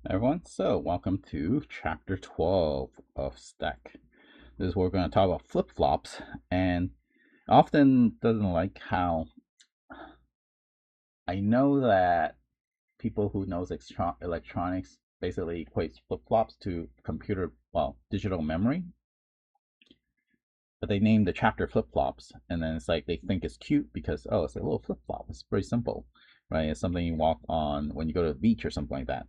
Everyone, so welcome to chapter 12 of Steck. This is where we're going to talk about flip-flops, and often doesn't like how I know that people who knows electronics basically equates flip-flops to digital memory, but they name the chapter flip-flops, and then it's like they think it's cute because, oh, it's a little flip-flop. It's pretty simple, right? It's something you walk on when you go to the beach or something like that.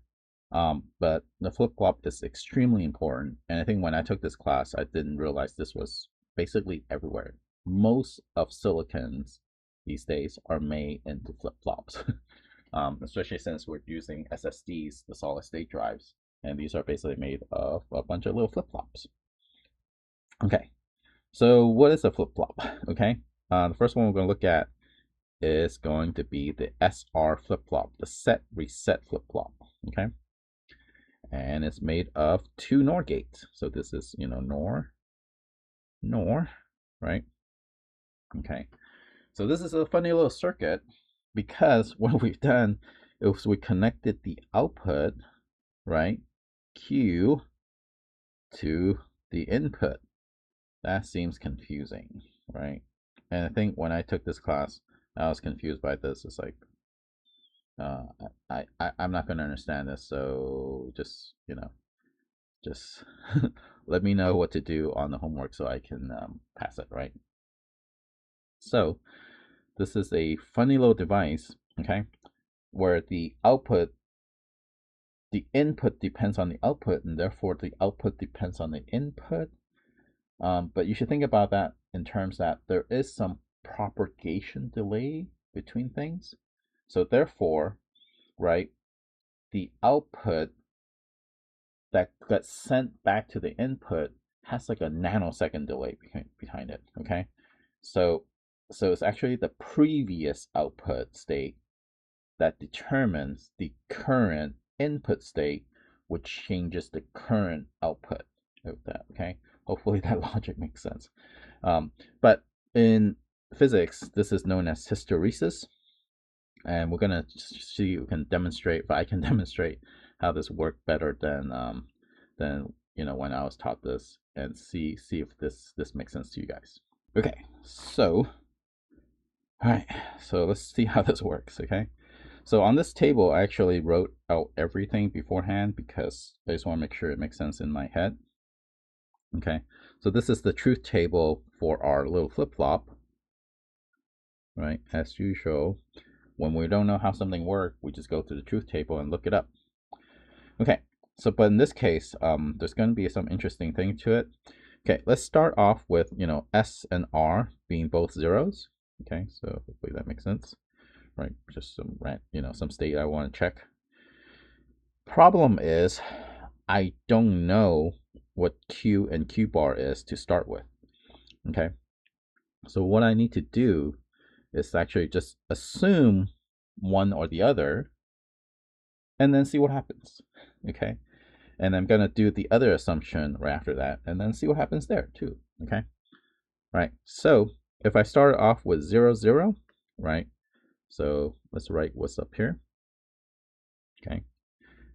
But the flip-flop is extremely important. And I think when I took this class, I didn't realize this was basically everywhere. Most of silicons these days are made into flip-flops, especially since we're using SSDs, the solid state drives. And these are basically made of a bunch of little flip-flops. Okay, so what is a flip-flop? Okay, the first one we're going to look at is going to be the SR flip-flop, the set reset flip-flop. Okay, and it's made of two NOR gates. So this is, NOR, right? Okay. So this is a funny little circuit because what we've done is we connected the output, right, Q, to the input. That seems confusing, right? And I think when I took this class, I was confused by this. It's like, I'm not going to understand this, so just let me know what to do on the homework so I can pass it, right? So this is a funny little device, okay, where the input depends on the output, and therefore the output depends on the input. But you should think about that in terms that there is some propagation delay between things. So therefore, right, the output that gets sent back to the input has like a nanosecond delay behind it. Okay, so it's actually the previous output state that determines the current input state, which changes the current output of that. Okay, hopefully that logic makes sense. But in physics, this is known as hysteresis, and we're gonna see if we can demonstrate. If I can demonstrate how this worked better than when I was taught this, and see if this makes sense to you guys. Okay, so all right, so let's see how this works. Okay, so on this table, I actually wrote out everything beforehand because I just want to make sure it makes sense in my head. Okay, so this is the truth table for our little flip-flop, right? As usual, when we don't know how something works, we just go to the truth table and look it up. Okay, so but in this case, there's going to be some interesting thing to it. Okay, let's start off with, S and R being both zeros. Okay, so hopefully that makes sense, right? Just some state I want to check. Problem is, I don't know what Q and Q bar is to start with. Okay, so what I need to do is actually just assume one or the other and then see what happens. Okay, and I'm going to do the other assumption right after that and then see what happens there too. Okay, right, so if I start off with 0 0, right, so let's write what's up here. Okay,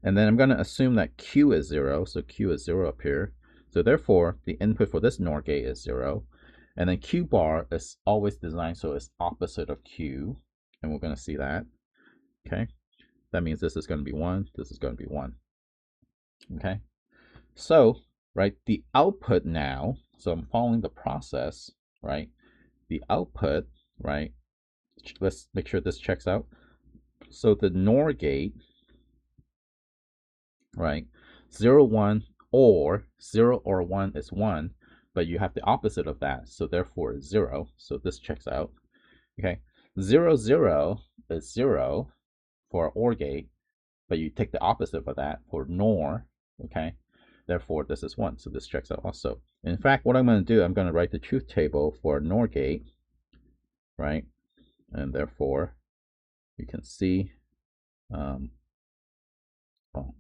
and then I'm going to assume that Q is 0, so Q is 0 up here, so therefore the input for this NOR gate is 0, and then Q bar is always designed so it's opposite of Q, and we're going to see that. Okay, that means this is going to be 1, this is going to be 1. Okay, so right, the output now, so I'm following the process, right? The output, right? Let's make sure this checks out. So the NOR gate, right? 0 1 or 0 or 1 is 1, but you have the opposite of that, so therefore 0. So this checks out. Okay, 0 0 is 0 for OR gate, but you take the opposite of that for NOR. Okay, therefore this is 1, so this checks out also. In fact, what I'm going to do, I'm going to write the truth table for NOR gate, right? And therefore you can see, well,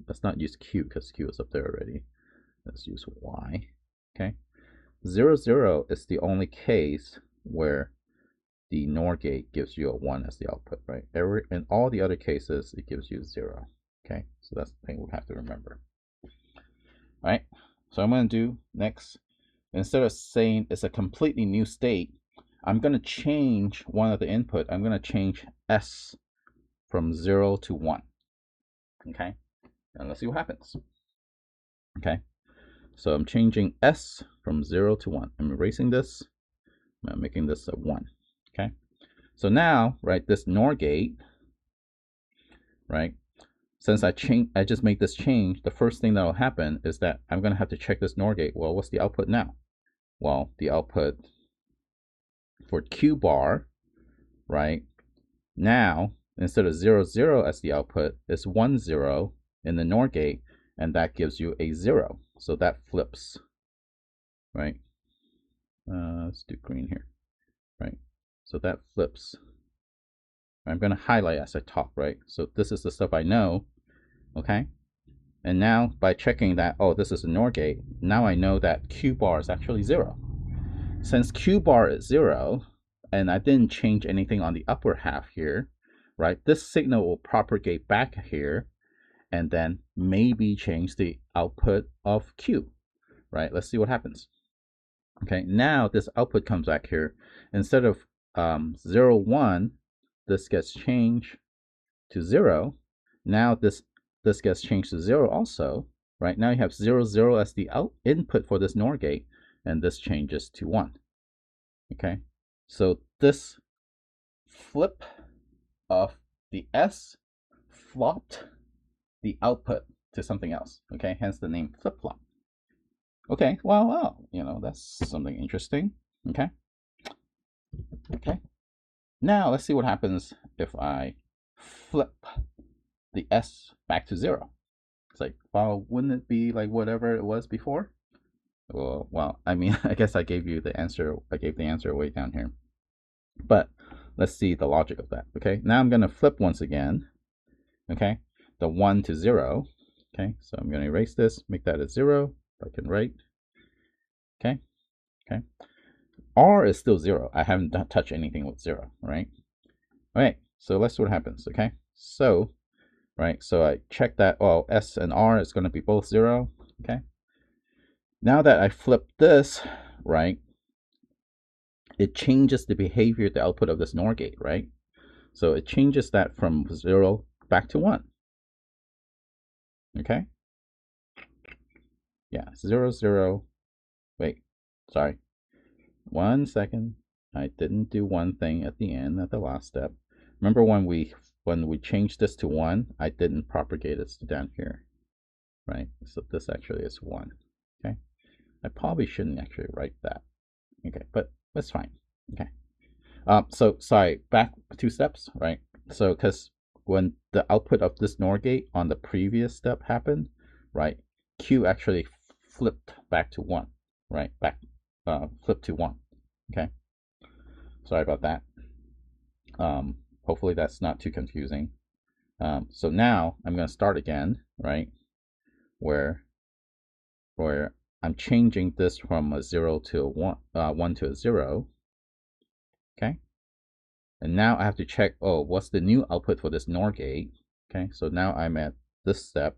let's not use Q because Q is up there already. Let's use Y. Okay, 0 0 is the only case where the NOR gate gives you a 1 as the output, right? In all the other cases, it gives you 0. Okay, so that's the thing we have to remember. All right, so I'm going to do next, instead of saying it's a completely new state, I'm going to change one of the input. I'm going to change S from 0 to 1. Okay, and let's see what happens. Okay, so I'm changing S from 0 to 1. I'm erasing this. I'm making this a 1. Okay, so now, right, this NOR gate, right, since I just made this change, the first thing that will happen is that I'm going to have to check this NOR gate. Well, what's the output now? Well, the output for Q bar, right, now, instead of 0, 0 as the output, it's 1, 0 in the NOR gate, and that gives you a 0. So that flips, right? Let's do green here, right? So that flips. I'm going to highlight as I talk, right? So this is the stuff I know, okay? And now by checking that, oh, this is a NOR gate, now I know that Q bar is actually 0. Since Q bar is 0, and I didn't change anything on the upper half here, right? This signal will propagate back here and then maybe change the output of Q, right? Let's see what happens. Okay, now this output comes back here. Instead of 0, 1, this gets changed to 0. Now this gets changed to 0 also, right? Now you have 0, 0 as the input for this NOR gate, and this changes to 1. Okay, so this flip of the S flopped the output to something else. Okay, hence the name flip-flop. Okay, well, you know, that's something interesting. Okay, now let's see what happens if I flip the S back to 0. It's like, well, wouldn't it be like whatever it was before? Well, I mean, I guess I gave you the answer. I gave the answer way down here. But let's see the logic of that. Okay, now I'm going to flip once again. Okay, the 1 to 0. Okay, so I'm going to erase this, make that a 0. If I can write. Okay, R is still 0. I haven't touched anything with 0, right? All right, so let's see what happens. Okay, so, right, so I check that, well, S and R is going to be both 0. Okay, now that I flip this, right, it changes the behavior, the output of this NOR gate, right? So it changes that from 0 back to 1. Okay, yeah, 0, 0. Wait, sorry. 1 second. I didn't do one thing at the end, at the last step. Remember when we changed this to 1, I didn't propagate it down here, right? So this actually is 1. Okay, I probably shouldn't actually write that. Okay, but that's fine. Okay. So sorry, back 2 steps, right? So because when the output of this NOR gate on the previous step happened, right, Q actually flipped back to 1, right? Flip to 1. Okay, sorry about that. Hopefully that's not too confusing. So now I'm going to start again, right? Where I'm changing this from a 0 to a 1, 1 to a 0. Okay, and now I have to check, oh, what's the new output for this NOR gate? Okay, so now I'm at this step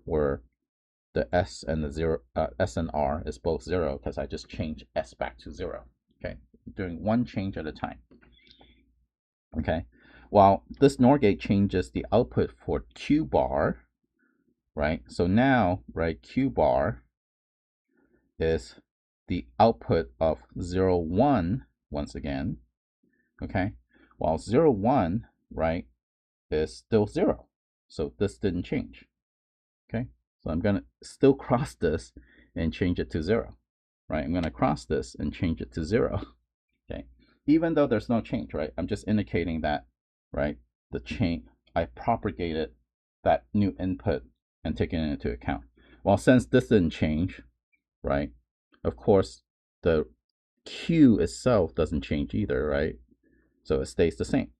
where the S and the 0, S and R is both 0 because I just changed S back to 0. Okay, doing one change at a time. Okay, while this NOR gate changes the output for Q bar, right? So now, right, Q bar is the output of 0, 1 once again. Okay, while 0, 1, right, is still 0. So this didn't change. Okay, so I'm going to still cross this and change it to 0. Right, I'm going to cross this and change it to 0. Okay, even though there's no change, right? I'm just indicating that, right, the change, I propagated that new input and taken it into account. Well, since this didn't change, right, of course, the Q itself doesn't change either, right? So it stays the same.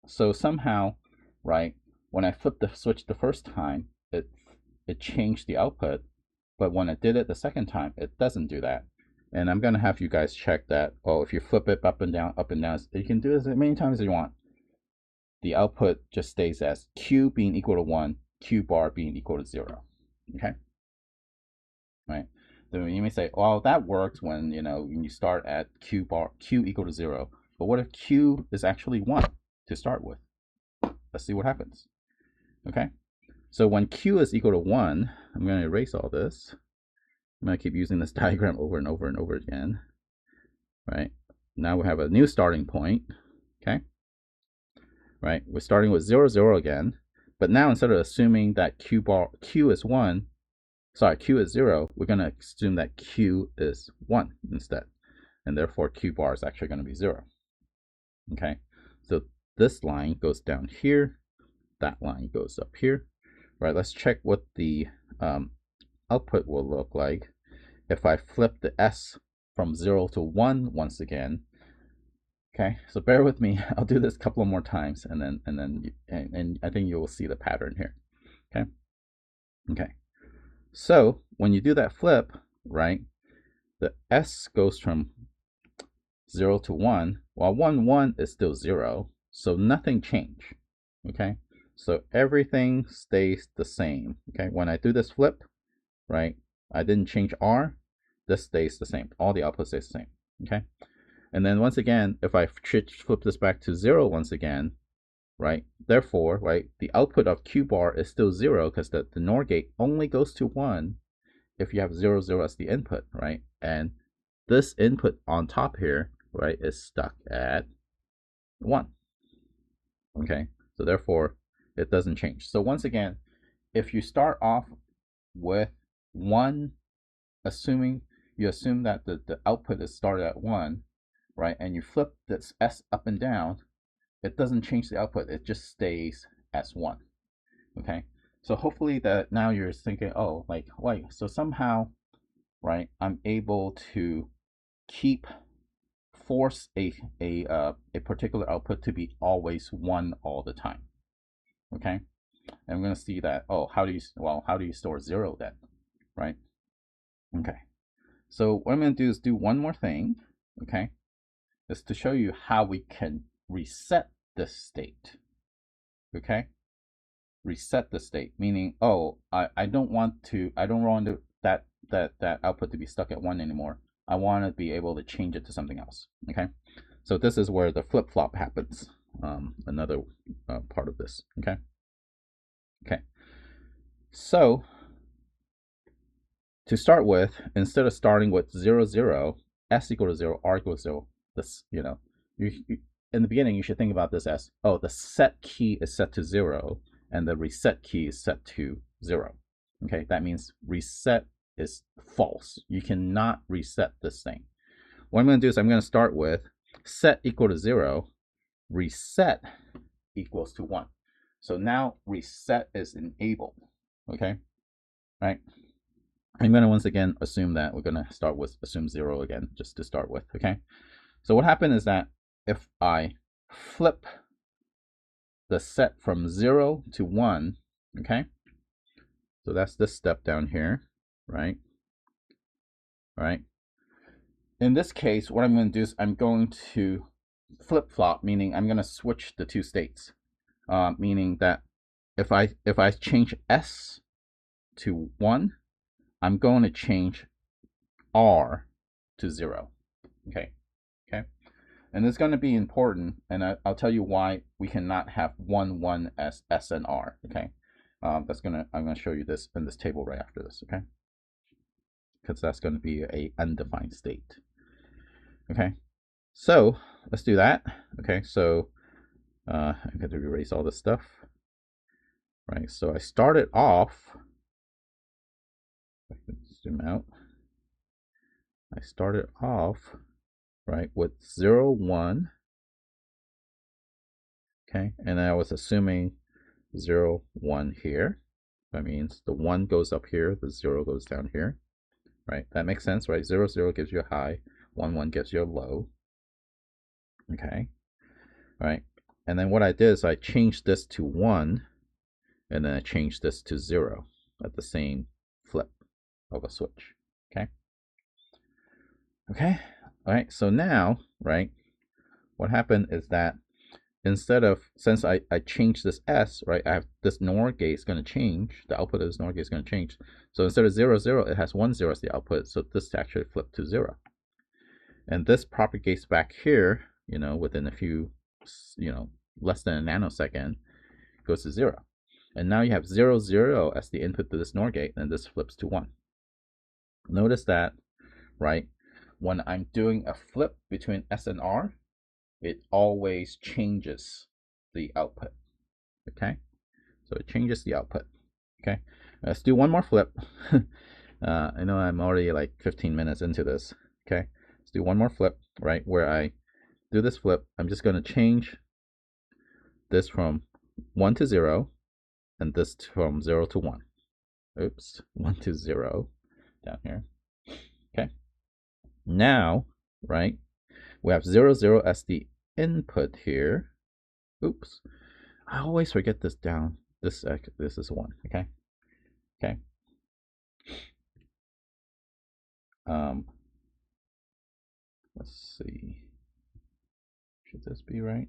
So somehow, right, when I flipped the switch the first time, it changed the output, but when I did it the second time, it doesn't do that. And I'm going to have you guys check that. Oh, if you flip it up and down, you can do this as many times as you want. the output just stays as Q being equal to 1, Q bar being equal to 0. Okay? Right? So you may say, well, that works when, when you start at Q equal to 0. But what if Q is actually 1 to start with? Let's see what happens. Okay? So when Q is equal to 1, I'm going to erase all this. I'm going to keep using this diagram over and over and over again. Right? Now we have a new starting point. Okay? Right? We're starting with 0, 0 again. But now instead of assuming that Q is 1, Q is 0, we're going to assume that Q is 1 instead. And therefore Q bar is actually going to be 0. Okay? So this line goes down here. That line goes up here. Right? Let's check what the output will look like if I flip the S from 0 to 1 once again. Okay, so bear with me. I'll do this a couple more times, and I think you will see the pattern here. Okay. Okay. So when you do that flip, right, the S goes from 0 to 1, while 1, 1 is still 0, so nothing changed. Okay, so everything stays the same. Okay, when I do this flip, right, I didn't change R. This stays the same. All the output stays the same. Okay. And then once again, if I flip this back to 0 once again, right, therefore, right, the output of Q bar is still 0 because the NOR gate only goes to 1 if you have 0, 0 as the input, right? And this input on top here, right, is stuck at 1. Okay, so therefore, it doesn't change. So once again, if you start off with 1, you assume that the output is started at 1, right, and you flip this S up and down, it doesn't change the output. It just stays as 1. Okay, so hopefully that now you're thinking, oh, like, wait, so somehow, right, I'm able to force a particular output to be always 1 all the time. Okay, and I'm going to see that, oh, how do you store 0 then, right? Okay, so what I'm going to do is do one more thing. Okay, is to show you how we can reset this state. Okay, reset the state, meaning, oh, I don't want that output to be stuck at 1 anymore. I want to be able to change it to something else. Okay, so this is where the flip-flop happens. Another part of this. Okay. Okay, so to start with, instead of starting with 0, 0, S equal to 0, R equals 0, this, in the beginning, you should think about this as, oh, the set key is set to 0, and the reset key is set to 0. Okay, that means reset is false. You cannot reset this thing. What I'm going to do is I'm going to start with set equal to 0, reset equals to 1. So now reset is enabled. Okay, right? I'm going to once again assume that we're going to start with assume 0 again, just to start with. Okay, so what happened is that if I flip the set from 0 to 1, okay, so that's this step down here, right? All right. In this case, what I'm going to do is I'm going to flip-flop, meaning I'm going to switch the two states, meaning that if I change S to 1, I'm going to change R to 0. Okay. Okay. And it's going to be important, and I'll tell you why we cannot have 1, 1 as S and R. Okay. I'm going to show you this in this table right after this. Okay. Because that's going to be a undefined state. Okay. So let's do that. Okay. So I'm going to erase all this stuff. Right. So I started off. I can zoom out. I started off, right, with 0, 1. Okay, and I was assuming 0, 1 here. That means the 1 goes up here, the 0 goes down here. Right, that makes sense, right? 0, 0 gives you a high, 1, 1 gives you a low. Okay, all right. And then what I did is I changed this to 1, and then I changed this to 0 at the same flip of a switch. Okay. Okay, all right. So now, right, what happened is that instead of, since I changed this S, right, I have this NOR gate is going to change. The output of this NOR gate is going to change. So instead of 0, 0, it has 1, 0 as the output. So this actually flipped to 0. And this propagates back here, within a few, less than a nanosecond, goes to 0. And now you have 0, 0 as the input to this NOR gate, and this flips to 1. Notice that, right, when I'm doing a flip between S and R, it always changes the output, okay? So it changes the output, okay? Let's do one more flip. I know I'm already like 15 minutes into this, okay? Let's do one more flip, right, where I do this flip. I'm just going to change this from 1 to 0, and this from 0 to 1. Oops, 1 to 0 down here, okay? Now, right, we have 0, 0 as the input here. Oops, I always forget this down. This is 1, okay? Okay. Let's see. Should this be right?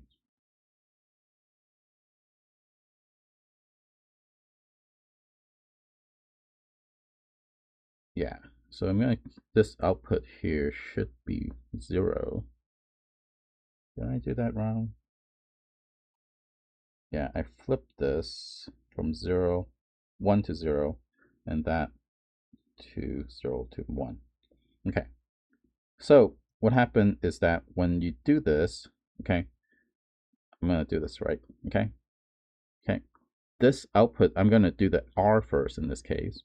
Yeah. So I'm gonna, this output here should be 0. Did I do that wrong? Yeah, I flipped this from 1 to 0, and that to 0 to 1. Okay. So what happened is that when you do this, okay, I'm gonna do this right, okay? Okay. This output, I'm gonna do the R first in this case.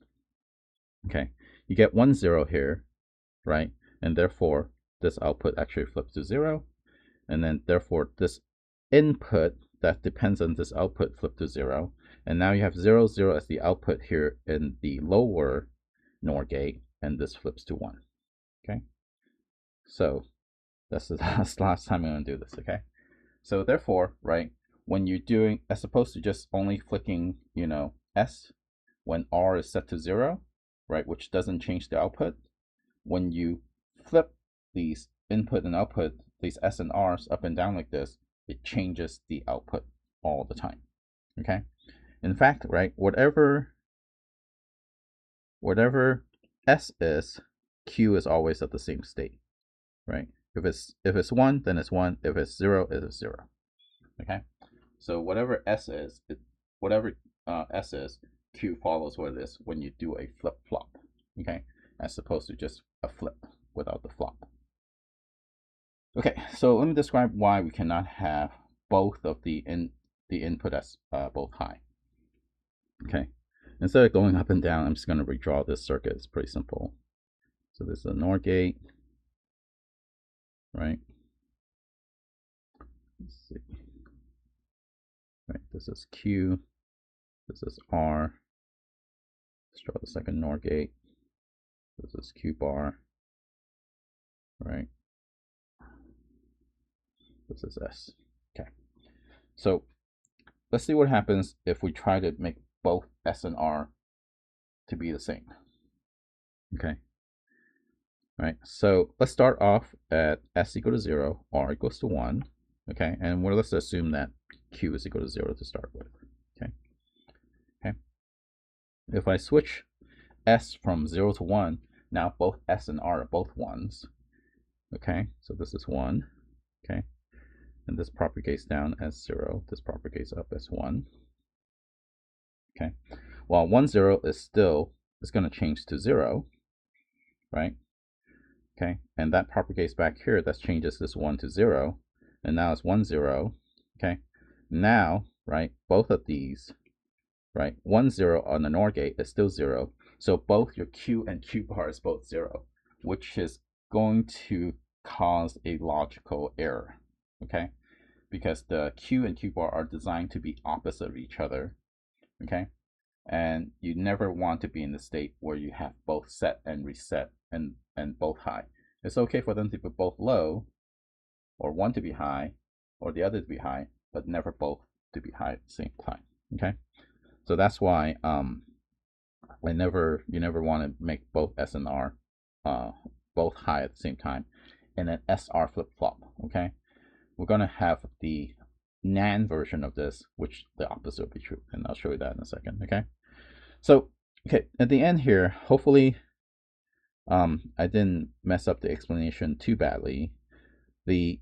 Okay, you get 1, 0 here, right? And therefore, this output actually flips to 0. And then, therefore, this input that depends on this output flipped to 0. And now you have 0, 0 as the output here in the lower NOR gate, and this flips to 1. Okay, so that's the last time I'm going to do this. Okay, so therefore, right, when you're doing, as opposed to just only flicking, S when R is set to 0, right, which doesn't change the output, when you flip these input and output, these S and R's up and down like this, it changes the output all the time. Okay, in fact, right, whatever S is, Q is always at the same state, right? If it's 1, then it's 1. If it's 0, it is 0. Okay, so whatever S is, S is, Q follows what it is when you do a flip flop. Okay, as opposed to just a flip without the flop. Okay, so let me describe why we cannot have both of the input as both high. Okay, instead of going up and down, I'm just going to redraw this circuit. It's pretty simple. So this is a NOR gate, right? Let's see. Right, this is Q, this is R. Let's draw the second NOR gate. This is Q bar, right? This is S. Okay, so let's see what happens if we try to make both S and R to be the same. Okay, right, so let's start off at S equal to 0, R equals to 1. Okay, and let's assume that Q is equal to 0 to start with. Okay, okay. If I switch S from 0 to 1, now both S and R are both 1s. Okay, so this is 1. Okay, and this propagates down as 0. This propagates up as 1. Okay, while 1, 0 is going to change to 0, right? Okay, and that propagates back here. That changes this 1 to 0, and now it's 1, 0. Okay, now, right, both of these, right, 1, 0 on the NOR gate is still 0. So both your Q and Q bar is both 0, which is going to cause a logical error. Okay, because the Q and Q bar are designed to be opposite of each other. Okay, and you never want to be in the state where you have both set and reset and both high. It's okay for them to be both low, or one to be high, or the other to be high, but never both to be high at the same time. Okay, so that's why you never want to make both S and R both high at the same time in an SR flip flop. Okay, we're gonna have the NAND version of this, which the opposite will be true, and I'll show you that in a second. Okay, so okay, at the end here, hopefully I didn't mess up the explanation too badly. The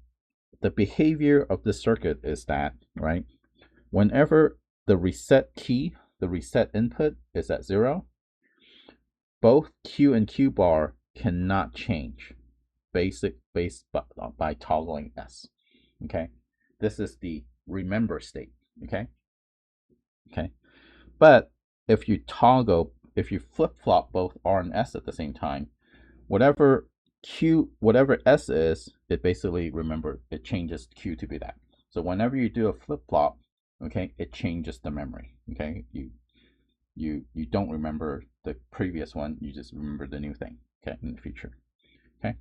behavior of this circuit is that, right, whenever the reset key, the reset input is at 0, both Q and Q bar cannot change based by toggling S. Okay, this is the remember state. Okay, but if you flip-flop both R and S at the same time, whatever S is, it basically, remember, it changes Q to be that. So whenever you do a flip-flop, okay, it changes the memory. Okay, you don't remember the previous one, you just remember the new thing, okay, in the future. Okay,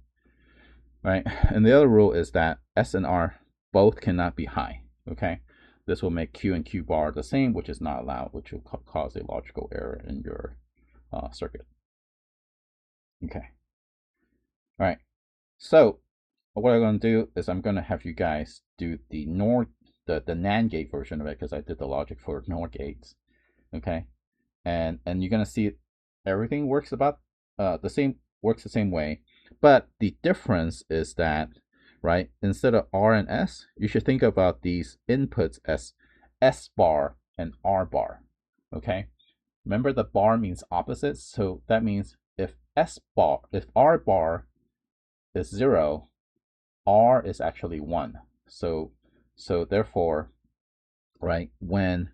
right. And the other rule is that S and R both cannot be high. Okay, this will make Q and Q bar the same, which is not allowed, which will cause a logical error in your circuit. Okay. All right. So what I'm going to do is I'm going to have you guys do the NAND gate version of it, because I did the logic for NOR gates. Okay, and you're going to see everything works about the same way, but the difference is that, right, instead of R and S, you should think about these inputs as S bar and R bar. Okay, remember the bar means opposites, so that means if R bar is 0, R is actually 1. So therefore, right, when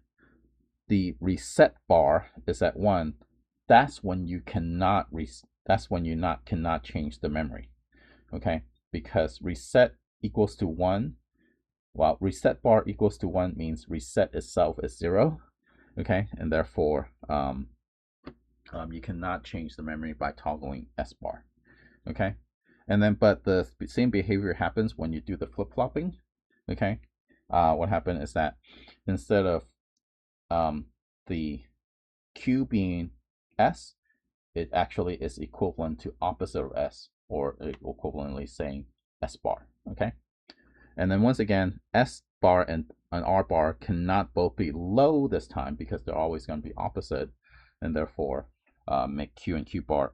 the reset bar is at 1, that's when you cannot change the memory. Okay, because reset equals to 1, well, reset bar equals to 1 means reset itself is 0. Okay, and therefore you cannot change the memory by toggling S bar. Okay, and then but the same behavior happens when you do the flip-flopping. Okay, what happened is that instead of the Q being S, it actually is equivalent to opposite of S, or equivalently saying S bar. Okay, and then once again, S bar and R bar cannot both be low this time, because they're always going to be opposite, and therefore make Q and Q bar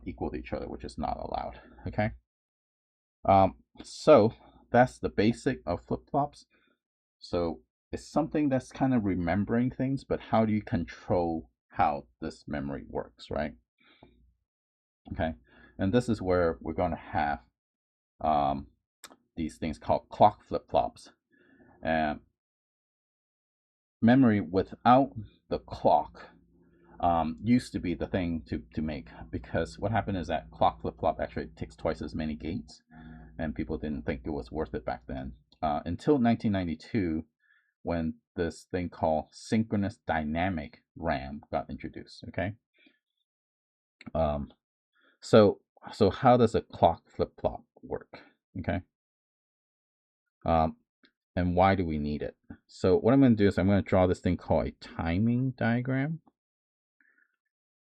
equal to each other, which is not allowed. Okay, so that's the basic of flip-flops. So it's something that's kind of remembering things, but how do you control how this memory works, right? Okay, and this is where we're going to have these things called clock flip-flops. And memory without the clock used to be the thing to make, because what happened is that clock flip-flop actually takes twice as many gates, and people didn't think it was worth it back then, until 1992, when this thing called synchronous dynamic RAM got introduced. Okay, so how does a clock flip-flop work? Okay, and why do we need it? So what I'm going to do is I'm going to draw this thing called a timing diagram.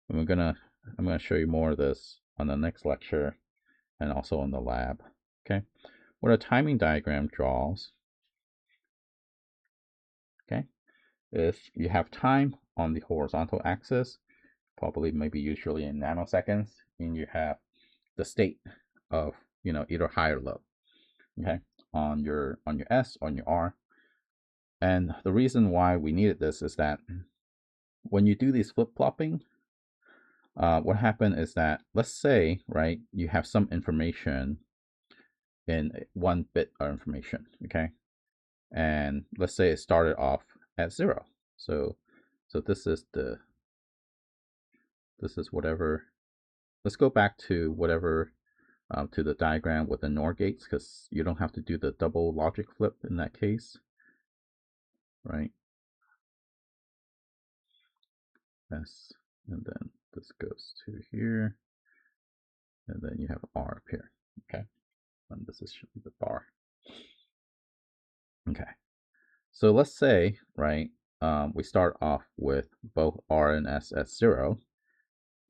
And I'm going to show you more of this on the next lecture and also in the lab. Okay, what a timing diagram draws, okay, is you have time on the horizontal axis, probably maybe usually in nanoseconds, and you have the state of, either high or low, okay, on your S, on your R. And the reason why we needed this is that when you do these flip-flopping, what happened is that, let's say, right, you have some information in 1 bit of information, okay, and let's say it started off at 0. So this is whatever. Let's go back to whatever, to the diagram with the NOR gates, because you don't have to do the double logic flip in that case, right? S, and then this goes to here, and then you have R up here. Okay, and this is the bar. Okay, so let's say, right, we start off with both R and S at 0.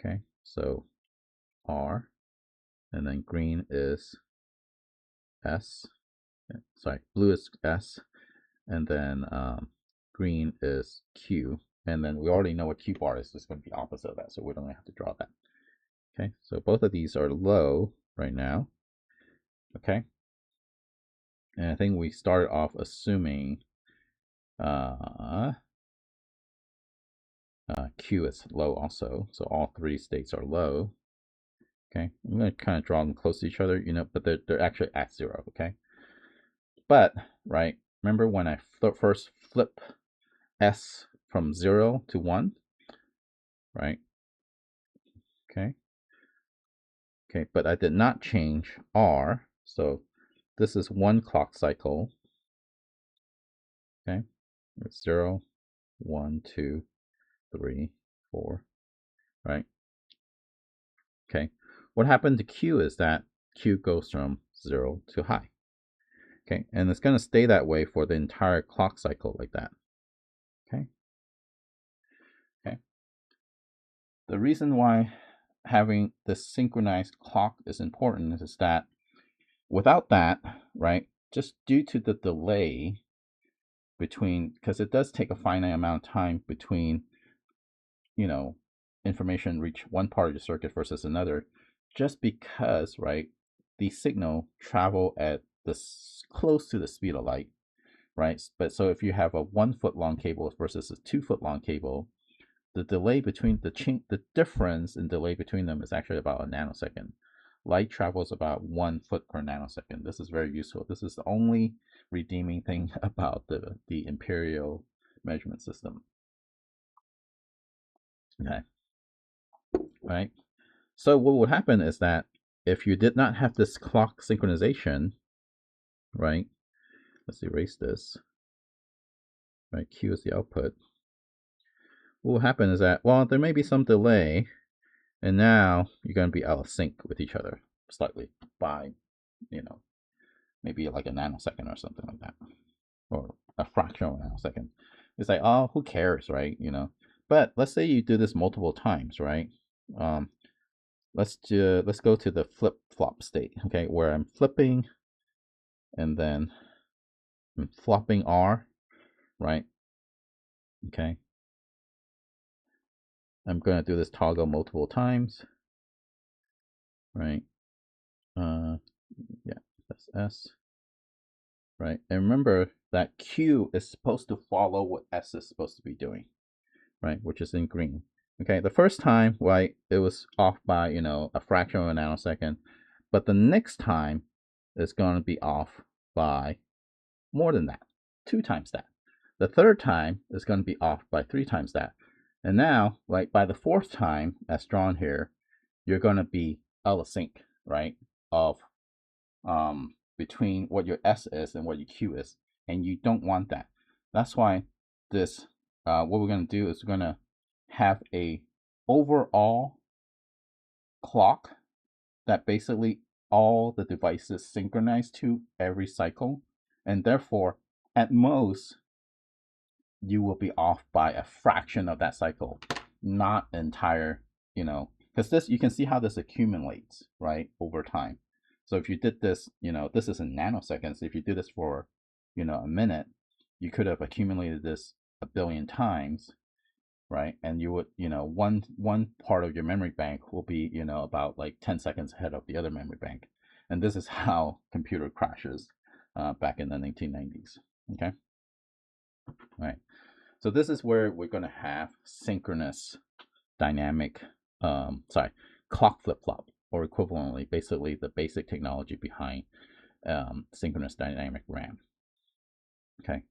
Okay, so R, and then green is S, sorry, blue is S, and then green is Q, and then we already know what Q bar is. It's going to be opposite of that, so we don't have to draw that. Okay, so both of these are low right now. Okay, and I think we started off assuming Q is low also, so all three states are low. Okay, I'm going to kind of draw them close to each other, but they're actually at 0. Okay, but right, remember when I first flip S from 0 to 1, right? Okay, but I did not change R, so this is 1 clock cycle. Okay, it's 0, 1, 2, 3, 4, right? Okay, what happened to Q is that Q goes from 0 to high. Okay, and it's going to stay that way for the entire clock cycle like that. Okay. The reason why having this synchronized clock is important is that without that, right, just due to the delay between, because it does take a finite amount of time between, information reach one part of the circuit versus another, just because, right, the signal travel at close to the speed of light, right? But so if you have a 1 foot long cable versus a 2 foot long cable, the delay between the difference in delay between them is actually about a nanosecond. Light travels about 1 foot per nanosecond. This is very useful. This is the only redeeming thing about the imperial measurement system. Okay. Right. So what would happen is that if you did not have this clock synchronization, right? Let's erase this. Right, Q is the output. What will happen is that, well, there may be some delay, and now you're going to be out of sync with each other slightly by, maybe like a nanosecond or something like that, or a fraction of a nanosecond. It's like, oh, who cares, right? But let's say you do this multiple times, right? Let's go to the flip-flop state, okay, where I'm flipping and then I'm flopping R, right? Okay. I'm going to do this toggle multiple times, right? Yeah, that's S, right? And remember that Q is supposed to follow what S is supposed to be doing, right? Which is in green. Okay, the first time, right, it was off by, a fraction of a nanosecond, but the next time it's going to be off by more than that, 2 times that. The third time is going to be off by 3 times that. And now, like by the 4th time, as drawn here, you're going to be out of sync, right, of between what your S is and what your Q is, and you don't want that. That's why this, what we're going to do is we're going to have a overall clock that basically all the devices synchronize to every cycle, and therefore at most you will be off by a fraction of that cycle, not entire, because this, you can see how this accumulates, right, over time. So if you did this, this is in nanoseconds. If you did this for, a minute, you could have accumulated this 1 billion times, right? And you would, one part of your memory bank will be, about like 10 seconds ahead of the other memory bank. And this is how computer crashes back in the 1990s. Okay. All right. So this is where we're going to have synchronous dynamic, clock flip-flop, or equivalently, basically the basic technology behind synchronous dynamic RAM. Okay.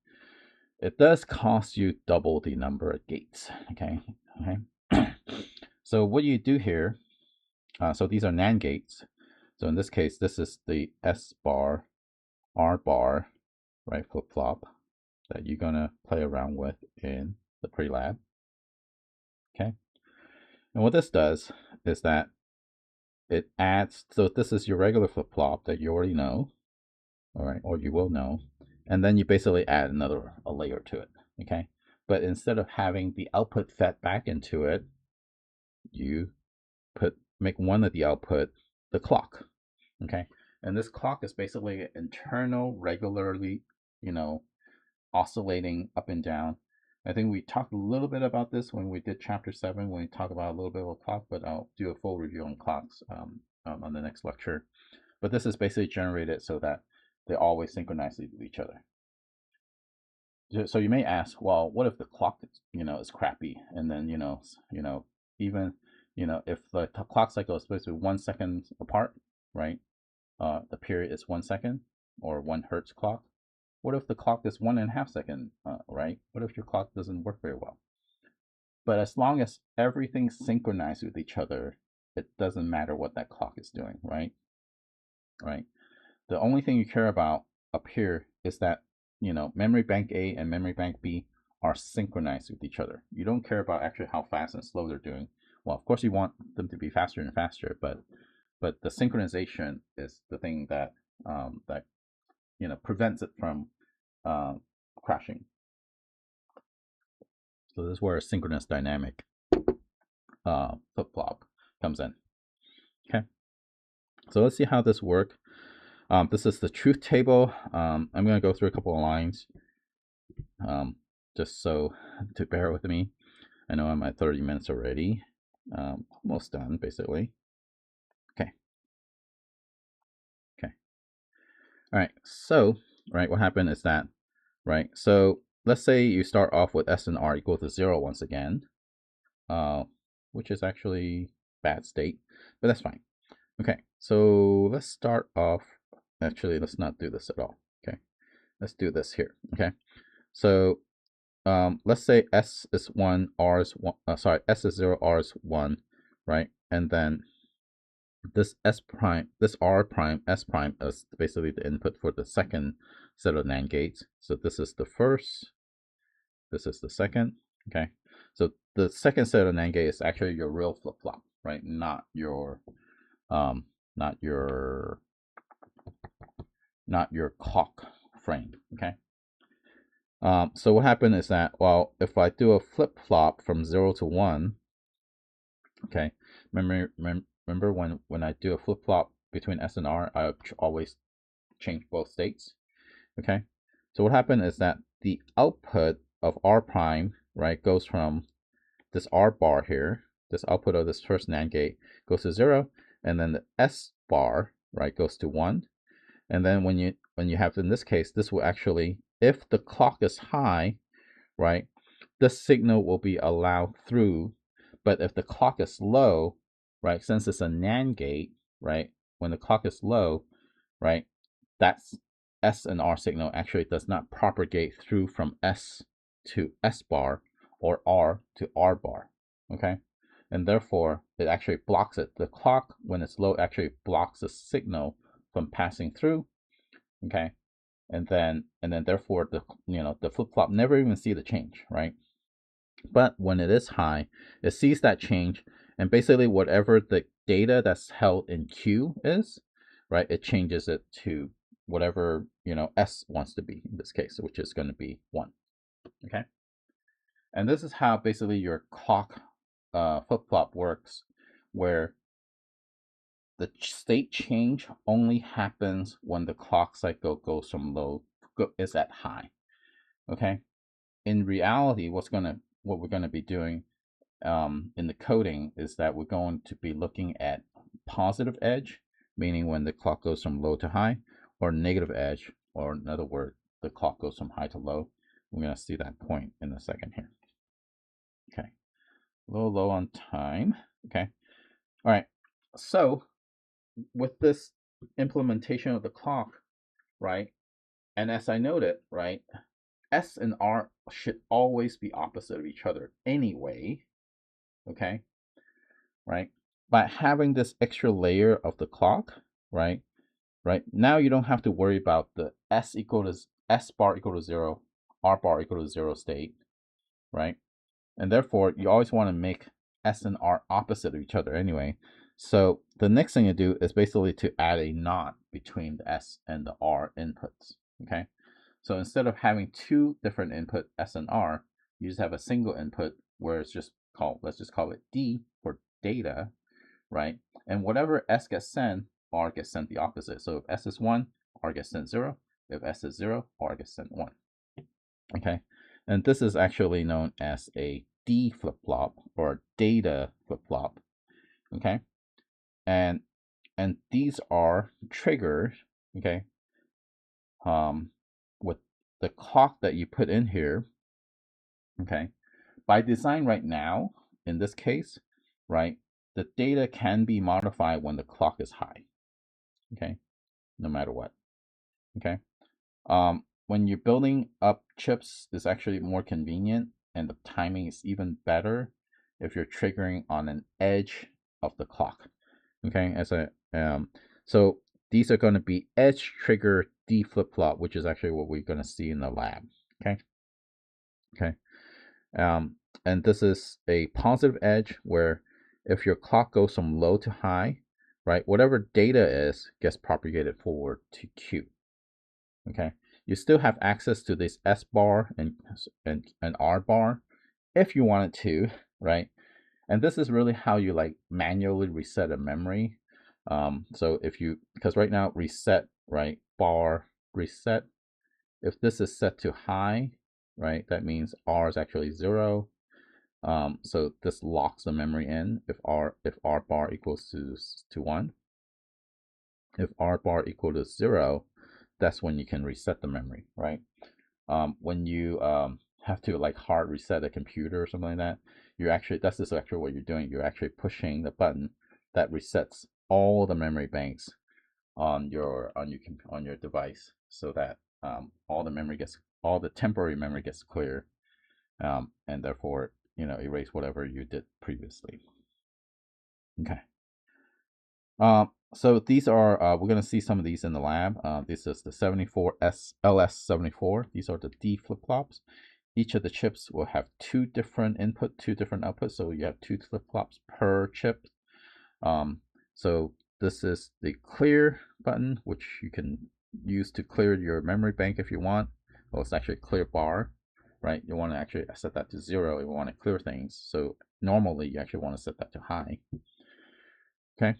It does cost you double the number of gates. Okay. So what you do here, so these are NAND gates. So in this case, this is the S bar, R bar, right, flip-flop that you're gonna play around with in the pre-lab. Okay. And what this does is that it adds, so this is your regular flip-flop that you already know, all right, or you will know, and then you basically add a layer to it, okay? But instead of having the output fed back into it, you make one of the output the clock, okay? And this clock is basically an internal, regularly, oscillating up and down. I think we talked a little bit about this when we did chapter 7, when we talked about a little bit of a clock, but I'll do a full review on clocks on the next lecture. But this is basically generated so that they always synchronize with each other. So you may ask, well, what if the clock, is crappy, and then even if the clock cycle is supposed to be 1 second apart, right? The period is 1 second or 1 hertz clock. What if the clock is 1.5 seconds, right? What if your clock doesn't work very well? But as long as everything's synchronized with each other, it doesn't matter what that clock is doing, right? Right. The only thing you care about up here is that, memory bank A and memory bank B are synchronized with each other. You don't care about actually how fast and slow they're doing. Well, of course you want them to be faster and faster, but the synchronization is the thing that prevents it from crashing. So this is where a synchronous dynamic flip-flop comes in. Okay, so let's see how this works. This is the truth table. I'm going to go through a couple of lines just so to bear with me. I know I'm at 30 minutes already. Almost done, basically. Okay. All right, so, what happened is that, so let's say you start off with S and R equal to 0 once again, which is actually bad state, but that's fine. Okay, so let's start off, actually, let's not do this at all. Okay, let's do this here. Okay, so let's say S is 1, R is 1, S is 0, R is 1, right? And then this S prime, this R prime, S prime is basically the input for the second set of NAND gates. So this is the first, this is the second. Okay, so the second set of NAND gate is actually your real flip-flop, right? Not your clock frame. Okay. So what happened is that, well, if I do a flip-flop from 0 to 1, okay, remember when I do a flip-flop between S and R, I always change both states. Okay, so what happened is that the output of R prime, right, goes from this R bar here, this output of this first NAND gate goes to 0, and then the S bar, right, goes to 1. And then when you have, in this case, this will actually, if the clock is high, right, the signal will be allowed through. But if the clock is low, right, since it's a NAND gate, right, when the clock is low, right, that's S and R signal actually does not propagate through from S to S bar or R to R bar. Okay, and therefore it actually blocks it. The clock, when it's low, actually blocks the signal from passing through. Okay, and then therefore the flip-flop never even see the change, right? But when it is high, it sees that change, and basically whatever the data that's held in Q is, right, it changes it to whatever S wants to be in this case, which is going to be 1. Okay, and this is how basically your clock flip-flop works, where the state change only happens when the clock cycle goes from low is at high. Okay, in reality, what we're gonna be doing in the coding is that we're going to be looking at positive edge, meaning when the clock goes from low to high, or negative edge, or in other words, the clock goes from high to low. We're going to see that point in a second here. Okay, a little low on time. Okay, all right. So with this implementation of the clock, right, and as I noted, right, S and R should always be opposite of each other anyway. Okay, right? By having this extra layer of the clock, right, now you don't have to worry about the S bar equal to 0, R bar equal to 0 state, right? And therefore, you always want to make S and R opposite of each other anyway. So the next thing you do is basically to add a NOT between the S and the R inputs, okay? So instead of having two different input S and R, you just have a single input where it's just called, let's just call it D for data, right? And whatever S gets sent, R gets sent the opposite. So if S is 1, R gets sent 0. If S is 0, R gets sent 1. Okay, and this is actually known as a D flip-flop or data flip-flop. Okay, and these are triggered, okay, with the clock that you put in here. Okay, by design right now, in this case, right, the data can be modified when the clock is high. Okay, no matter what. Okay, when you're building up chips, it's actually more convenient, and the timing is even better if you're triggering on an edge of the clock. Okay, so these are going to be edge trigger D flip flop, which is actually what we're going to see in the lab. Okay, okay, and this is a positive edge where if your clock goes from low to high, right, whatever data is gets propagated forward to Q. Okay, you still have access to this S bar and R bar if you wanted to, right? And this is really how you like manually reset a memory. So if you, because right now reset, right, bar reset, if this is set to high, right, that means R is actually 0. So this locks the memory in if R bar equals to 1. If R bar equal to 0, that's when you can reset the memory, right? When you have to like hard reset a computer or something like that, you're actually, that's just actually what you're doing. You're actually pushing the button that resets all the memory banks on your device, so that all the temporary memory gets clear, and therefore erase whatever you did previously. Okay. So these are, we're going to see some of these in the lab. This is the 74S LS74. These are the D flip-flops. Each of the chips will have 2 different input, 2 different outputs. So you have 2 flip-flops per chip. So this is the clear button, which you can use to clear your memory bank if you want. Well, it's actually a clear bar, right? You want to actually set that to 0 if you want to clear things. So normally you actually want to set that to high. Okay.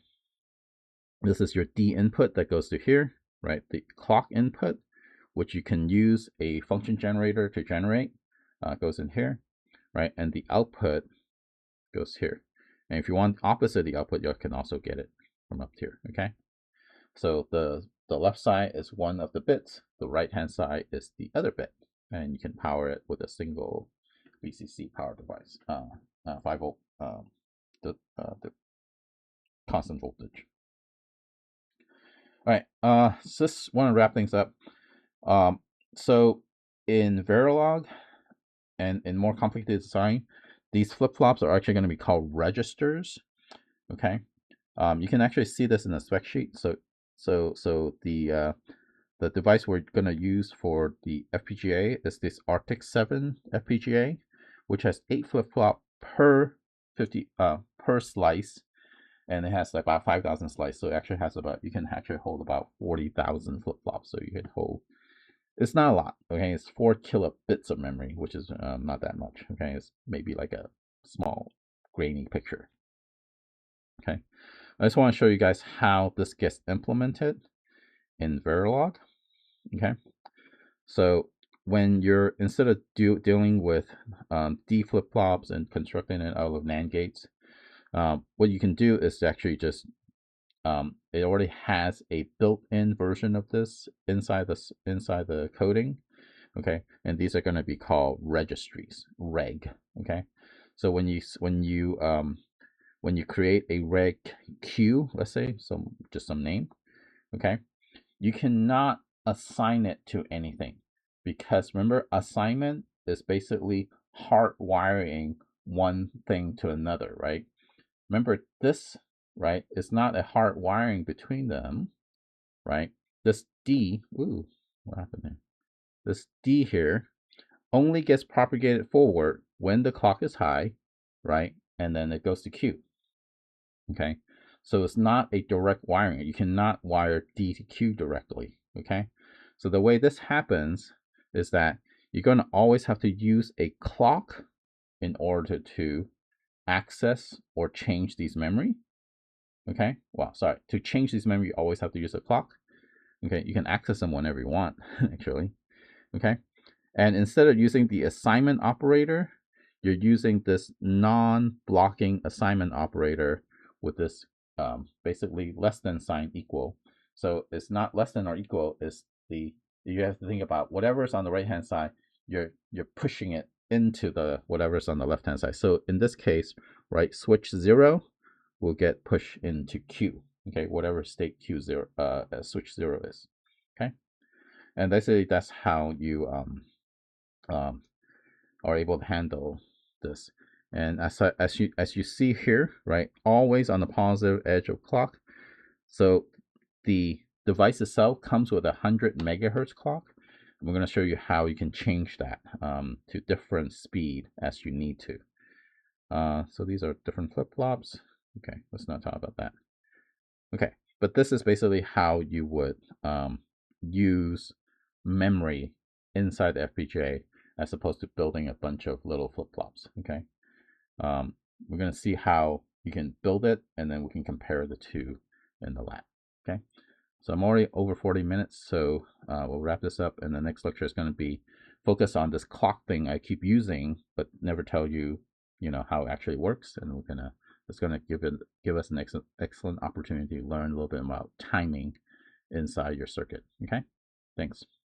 This is your D input that goes to here, right? The clock input, which you can use a function generator to generate, goes in here, right? And the output goes here. And if you want opposite the output, you can also get it from up here, okay? So the left side is one of the bits, the right-hand side is the other bit, and you can power it with a single VCC power device, 5 volt, the constant voltage. All right, so just want to wrap things up. So in Verilog and in more complicated design, these flip-flops are actually going to be called registers. Okay, you can actually see this in the spec sheet. So the device we're going to use for the FPGA is this Arctic 7 FPGA, which has 8 flip-flop per slice, and it has like about 5,000 slices. So it actually has about, you can actually hold about 40,000 flip-flops. So you can hold, it's not a lot, okay? It's 4 kilobits of memory, which is not that much, okay? It's maybe like a small grainy picture, okay? I just want to show you guys how this gets implemented in Verilog, okay? So when you're, instead of dealing with D flip-flops and constructing it out of NAND gates, what you can do is actually just, it already has a built-in version of this inside the coding, okay? And these are going to be called registries, reg, okay? So when you create a reg Q, let's say, just some name, okay, you cannot assign it to anything, because remember, assignment is basically hardwiring one thing to another, right? Remember this, right, is not a hard wiring between them, right? This D, ooh, what happened there? This D here only gets propagated forward when the clock is high, right? And then it goes to Q, okay? So it's not a direct wiring. You cannot wire D to Q directly, okay? So the way this happens is that you're going to always have to use a clock in order to access or change these memory, okay? Well, sorry, to change these memory, you always have to use a clock, okay? You can access them whenever you want, actually, okay? And instead of using the assignment operator, you're using this non-blocking assignment operator with this basically less than sign equal. So it's not less than or equal, it's you have to think about whatever's on the right hand side, you're pushing it into the whatever's on the left hand side. So in this case, right, switch 0 will get pushed into Q. Okay, whatever state Q0 switch 0 is. Okay, and basically that's how you um, are able to handle this. And as you see here, right, always on the positive edge of clock. So the device itself comes with 100 megahertz clock. And we're going to show you how you can change that to different speed as you need to. So these are different flip-flops. Okay, let's not talk about that. Okay, but this is basically how you would use memory inside the FPGA as opposed to building a bunch of little flip-flops. Okay, we're going to see how you can build it, and then we can compare the two in the lab. Okay, so I'm already over 40 minutes, so we'll wrap this up, and the next lecture is going to be focused on this clock thing I keep using, but never tell you, how it actually works, and it's gonna give us an excellent opportunity to learn a little bit about timing inside your circuit. Okay, thanks.